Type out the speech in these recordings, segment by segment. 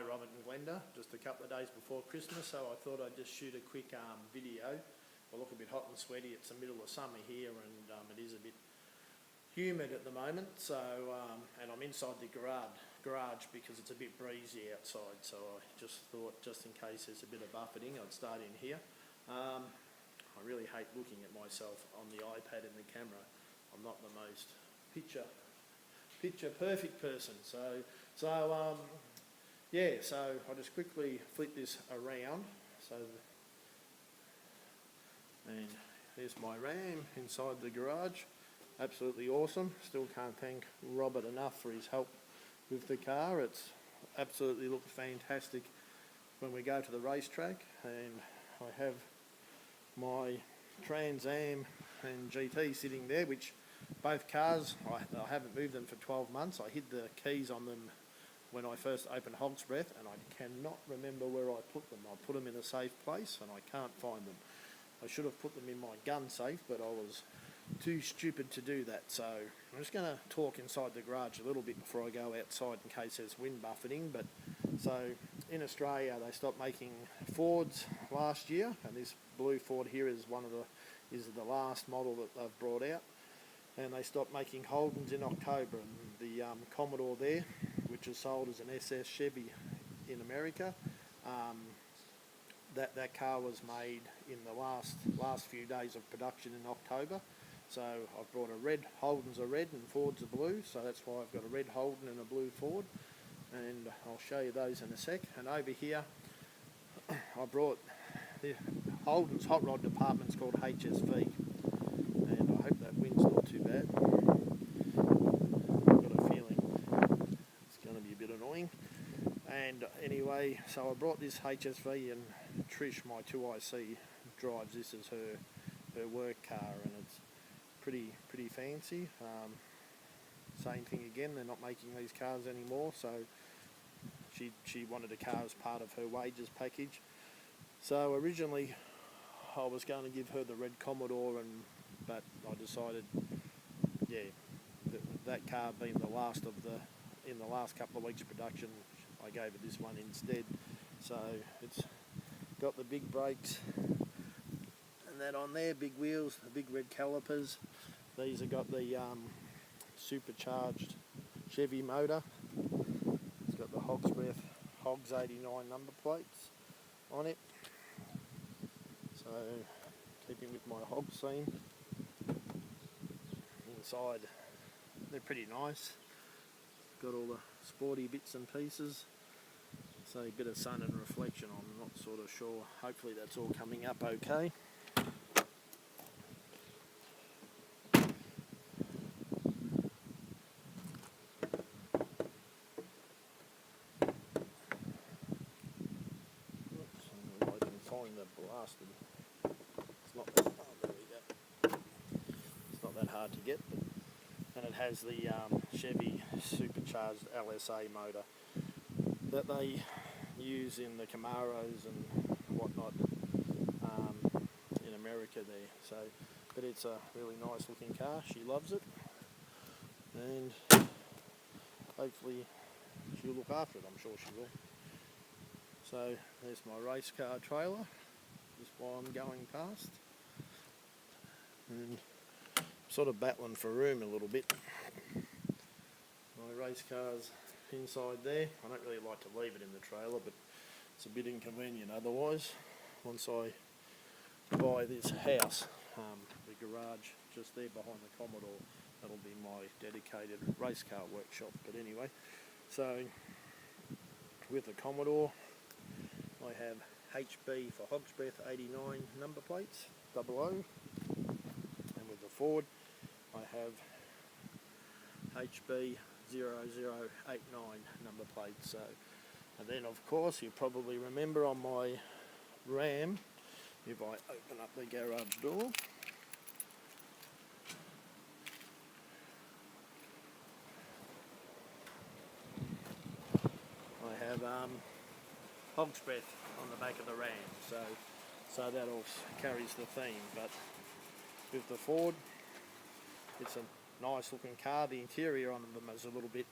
Robert and Glenda, just a couple of days before Christmas, so I thought I'd just shoot a quick video. I look a bit hot and sweaty. It's the middle of summer here, and it is a bit humid at the moment. So, and I'm inside the garage because it's a bit breezy outside. So I just thought, just in case there's a bit of buffeting, I'd start in here. I really hate looking at myself on the iPad and the camera. I'm not the most picture perfect person. Yeah, so I'll just quickly flip this around. And there's my Ram inside the garage. Absolutely awesome. Still can't thank Robert enough for his help with the car. It's absolutely looked fantastic when we go to the racetrack. And I have my Trans Am and GT sitting there, which both cars, I haven't moved them for 12 months. I hid the keys on them when I first opened Hog's Breath, and I cannot remember where I put them. I put them in a safe place and I can't find them. I should have put them in my gun safe, but I was too stupid to do that. So I'm just going to talk inside the garage a little bit before I go outside in case there's wind buffeting. But so in Australia they stopped making Fords last year, and this blue Ford here is the last model that they've brought out. And they stopped making Holdens in October, and the Commodore there, which is sold as an SS Chevy in America, that car was made in the last few days of production in October. So I've brought a red, Holdens are red and Fords are blue, so that's why I've got a red Holden and a blue Ford, and I'll show you those in a sec. And over here I brought the Holden's hot rod department's called HSV, and I hope that wind's not too bad. I've got a feeling it's going to be a bit annoying. And anyway, so I brought this HSV, and Trish, my 2IC, drives this as her work car, and it's pretty fancy. Same thing again, they're not making these cars anymore, so she wanted a car as part of her wages package. So originally I was going to give her the red Commodore, but I decided, yeah, that car being the last in the last couple of weeks of production, I gave her this one instead. So it's got the big brakes and that on there, big wheels, the big red calipers. These have got the supercharged Chevy motor. It's got the Hog's Breath Hogs 89 number plates on it. So keeping with my hog scene. Inside they're pretty nice. Got all the sporty bits and pieces. So a bit of sun and reflection, I'm not sort of sure. Hopefully that's all coming up okay. Blasted. It's not that, oh, there we go. It's not that hard to get, and it has the Chevy supercharged LSA motor that they use in the Camaros and whatnot in America there. So, but it's a really nice looking car. She loves it, and hopefully she'll look after it. I'm sure she will. So there's my race car trailer, just while I'm going past, and I'm sort of battling for room a little bit. My race car's inside there. I don't really like to leave it in the trailer, but it's a bit inconvenient otherwise. Once I buy this house, the garage just there behind the Commodore, that'll be my dedicated race car workshop. But anyway, so with the Commodore I have HB for Hog's Breath 89 number plates, 00, and with the Ford I have HB 0089 number plates. So, and then of course you probably remember on my Ram, if I open up the garage door, I have Hog's Breath on the back of the Ram, so that all carries the theme. But with the Ford, it's a nice looking car. The interior on them is a little bit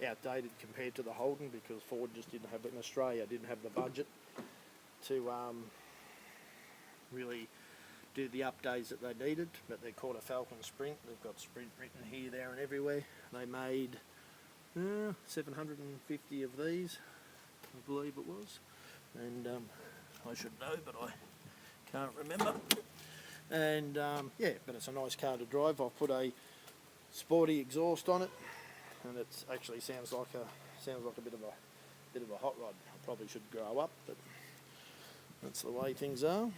outdated compared to the Holden, because Ford just didn't have, in Australia, didn't have the budget to really do the updates that they needed. But they're called a Falcon Sprint. They've got Sprint written here, there and everywhere. They made 750 of these, I believe it was, and I should know, but I can't remember. And yeah, but it's a nice car to drive. I've put a sporty exhaust on it, and it actually sounds like a bit of a hot rod. I probably should grow up, but that's the way things are.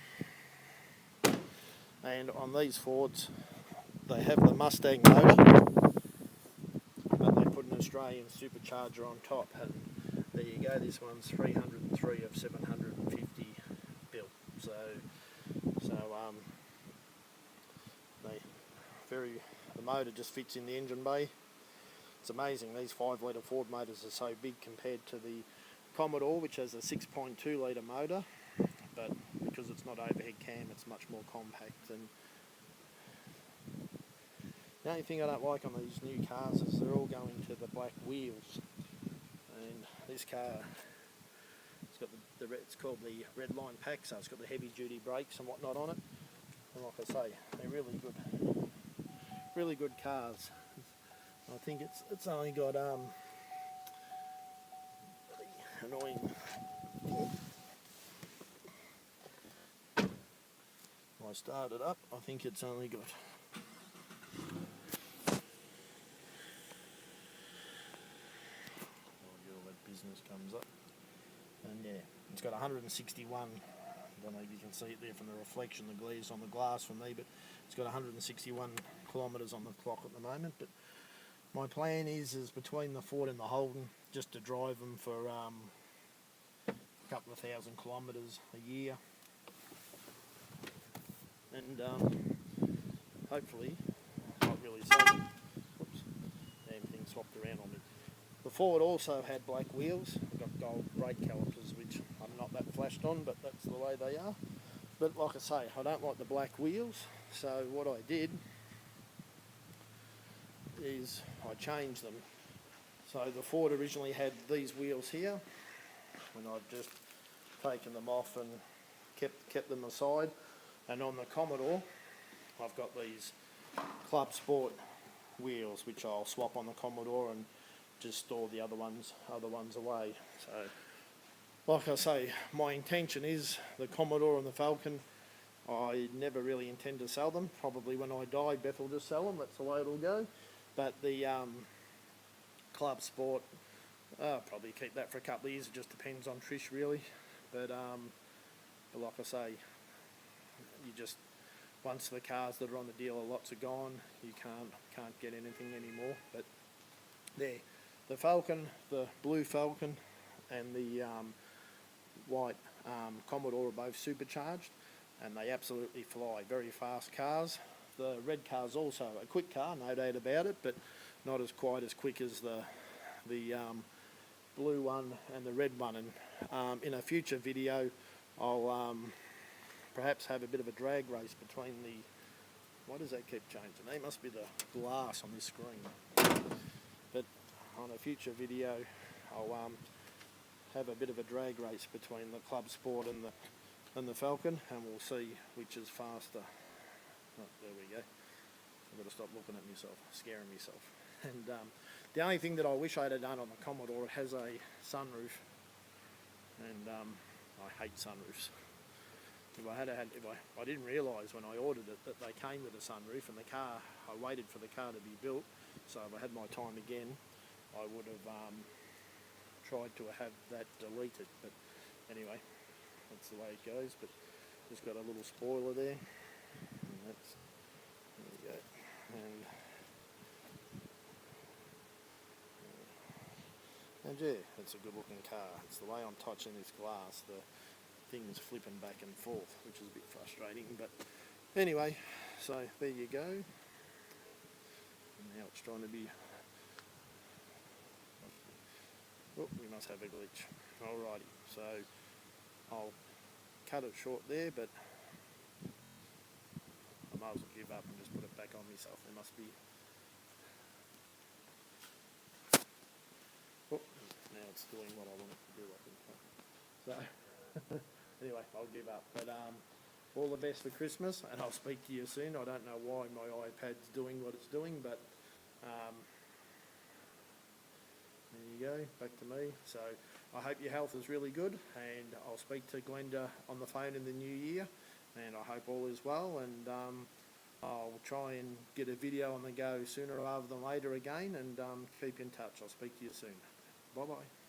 And on these Fords, they have the Mustang motor, but they put an Australian supercharger on top, and there you go. This one's 303 of 750 built. So the motor just fits in the engine bay. It's amazing. These 5-litre Ford motors are so big compared to the Commodore, which has a 6.2 litre motor, but because it's not overhead cam, it's much more compact. And the only thing I don't like on these new cars is they're all going to the black wheels. And this car, it's got it's called the Red Line Pack, so it's got the heavy duty brakes and whatnot on it. And like I say, they're really good cars. I think it's only got annoying. When I start it up, I think it's only got all that business comes up, and yeah, it's got 161. I don't know if you can see it there from the reflection, the glaze on the glass from me, but it's got 161 kilometres on the clock at the moment. But my plan is between the Ford and the Holden, just to drive them for a couple of thousand kilometres a year, and hopefully not really so. Whoops, damn thing swapped around on me. The Ford also had black wheels. I've got gold brake calipers, which I'm not that flashed on, but that's the way they are. But like I say, I don't like the black wheels, so what I did is I changed them. So the Ford originally had these wheels here, and I've just taken them off and kept them aside. And on the Commodore, I've got these Club Sport wheels, which I'll swap on the Commodore and just store the other ones away. So, like I say, my intention is the Commodore and the Falcon. I never really intend to sell them. Probably when I die, Beth will just sell them. That's the way it'll go. But the Club Sport, I'll probably keep that for a couple of years. It just depends on Trish, really. But like I say, you just, once the cars that are on the dealer lots are gone, you can't get anything anymore. But there, the Falcon, the blue Falcon, and the white Commodore are both supercharged, and they absolutely fly. Very fast cars. The red car's also a quick car, no doubt about it, but not as quite as quick as the blue one and the red one. And in a future video, I'll perhaps have a bit of a drag race between the. Why does that keep changing? It must be the glass on this screen. But on a future video, I'll have a bit of a drag race between the Club Sport and the Falcon, and we'll see which is faster. Oh, there we go. I've got to stop looking at myself, scaring myself. And the only thing that I wish I'd have done on the Commodore, it has a sunroof, and I hate sunroofs. I didn't realise when I ordered it that they came with a sunroof, and I waited for the car to be built. So if I had my time again, I would have tried to have that deleted. But anyway, that's the way it goes. But just got a little spoiler there. There we go. And yeah, it's a good looking car. It's the way I'm touching this glass, the thing's flipping back and forth, which is a bit frustrating. But anyway, so there you go. And now it's trying to be. Oh, we must have a glitch. Alrighty, so I'll cut it short there, but I might as well give up and just put it back on myself. There must be. Oh, now it's doing what I want it to do, I think. So, anyway, I'll give up. But all the best for Christmas, and I'll speak to you soon. I don't know why my iPad's doing what it's doing, but there you go, back to me. So I hope your health is really good, and I'll speak to Glenda on the phone in the new year, and I hope all is well, and I'll try and get a video on the go sooner rather than later again, and keep in touch. I'll speak to you soon. Bye-bye.